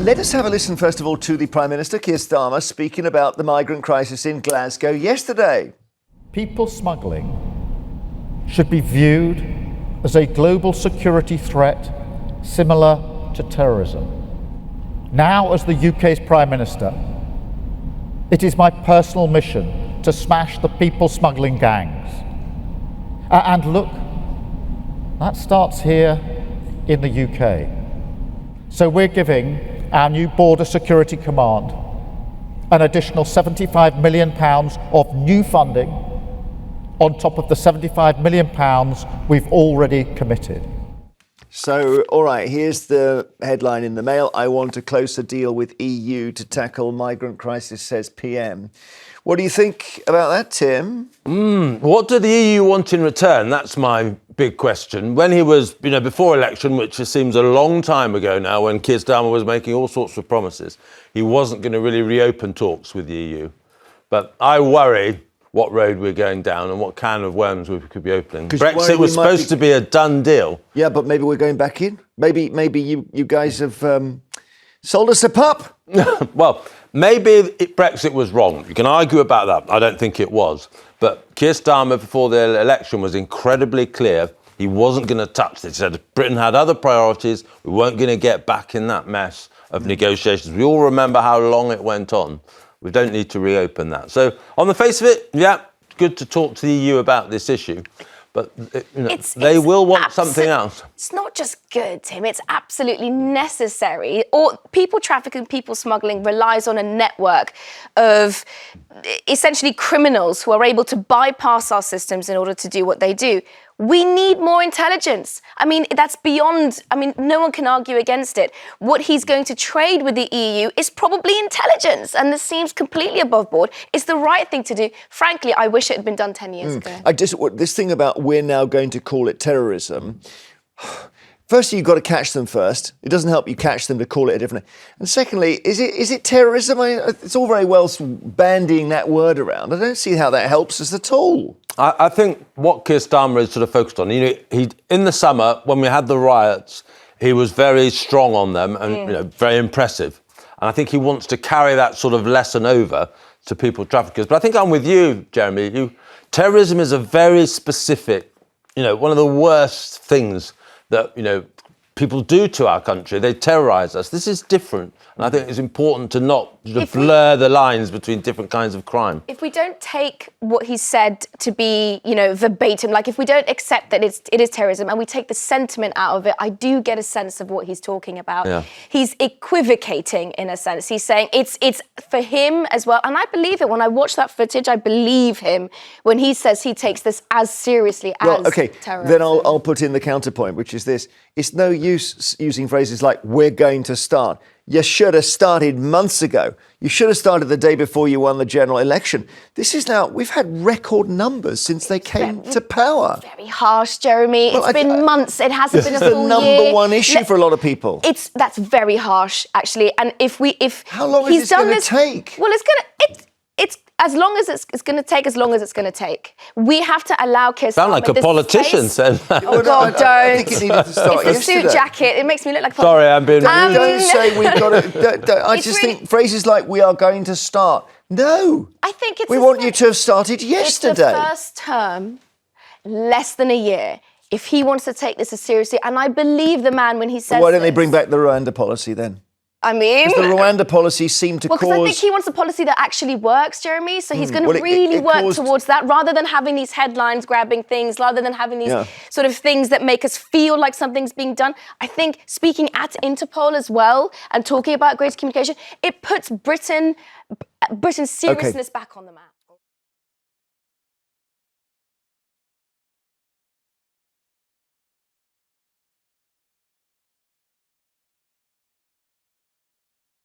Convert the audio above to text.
Let us have a listen, first of all, to the Prime Minister, Keir Starmer, speaking about the migrant crisis in Glasgow yesterday. People smuggling should be viewed as a global security threat similar to terrorism. Now, as the UK's Prime Minister, it is my personal mission to smash the people smuggling gangs. And look, that starts here in the UK. So we're giving our new Border Security Command an additional £75 million of new funding on top of the £75 million we've already committed. So, all right, here's the headline in the Mail. I want a closer deal with EU to tackle migrant crisis, says PM. What do you think about that, Tim? What do the EU want in return? That's my big question. When he was, before election, which seems a long time ago now, when Keir Starmer was making all sorts of promises, he wasn't going to really reopen talks with the EU. But I worry what road we're going down and what can of worms we could be opening. Brexit was supposed to be a done deal. Yeah, but maybe we're going back in. Maybe you guys have sold us a pup. Well, maybe Brexit was wrong. You can argue about that. I don't think it was. But Keir Starmer, before the election, was incredibly clear. He wasn't going to touch this. He said Britain had other priorities. We weren't going to get back in that mess of negotiations. We all remember how long it went on. We don't need to reopen that. So, on the face of it, yeah, good to talk to the EU about this issue. But they will want something else. It's not just good, Tim. It's absolutely necessary. Or people trafficking, people smuggling relies on a network of essentially criminals who are able to bypass our systems in order to do what they do. We need more intelligence. I mean, that's beyond, no one can argue against it. What he's going to trade with the EU is probably intelligence. And this seems completely above board. It's the right thing to do. Frankly, I wish it had been done 10 years ago. This thing about we're now going to call it terrorism. Firstly, you've got to catch them first. It doesn't help you catch them to call it a different name. And secondly, is it terrorism? It's all very well bandying that word around. I don't see how that helps us at all. I think what Keir Starmer is sort of focused on, he in the summer, when we had the riots, he was very strong on them and very impressive. And I think he wants to carry that sort of lesson over to people traffickers. But I think I'm with you, Jeremy. Terrorism is a very specific, one of the worst things that, people do to our country. They terrorise us. This is different. And I think it's important to not blur the lines between different kinds of crime. If we don't take what he said to be, verbatim, like if we don't accept that it is terrorism and we take the sentiment out of it, I do get a sense of what he's talking about. Yeah. He's equivocating in a sense. He's saying it's for him as well. And I believe it. When I watch that footage, I believe him when he says he takes this as seriously as terrorism. Then I'll put in the counterpoint, which is this. It's no use using phrases like, we're going to start. You should have started months ago. You should have started the day before you won the general election. We've had record numbers since they came to power. Very harsh, Jeremy. It's been months. It hasn't been a full year. It's the number one issue for a lot of people. That's very harsh, actually. And how long is this going to take? Well, it's as long as it's going to take, as long as it's going to take. We have to allow Keir Starmer. Sound like a politician said that. Oh, God, don't. I think it needed to start It's the suit jacket. It makes me look like a Sorry, I'm being rude. Don't say we've got to... I just think phrases like, we are going to start. No. I think we want you to have started yesterday. It's the first term, less than a year. If he wants to take this as seriously, and I believe the man when he says why don't they bring back the Rwanda policy then? The Rwanda policy seemed to cause... because I think he wants a policy that actually works, Jeremy, so he's going to really work towards that, rather than having these headlines-grabbing things, rather than having these sort of things that make us feel like something's being done. I think speaking at Interpol as well, and talking about greater communication, it puts Britain's seriousness back on the map.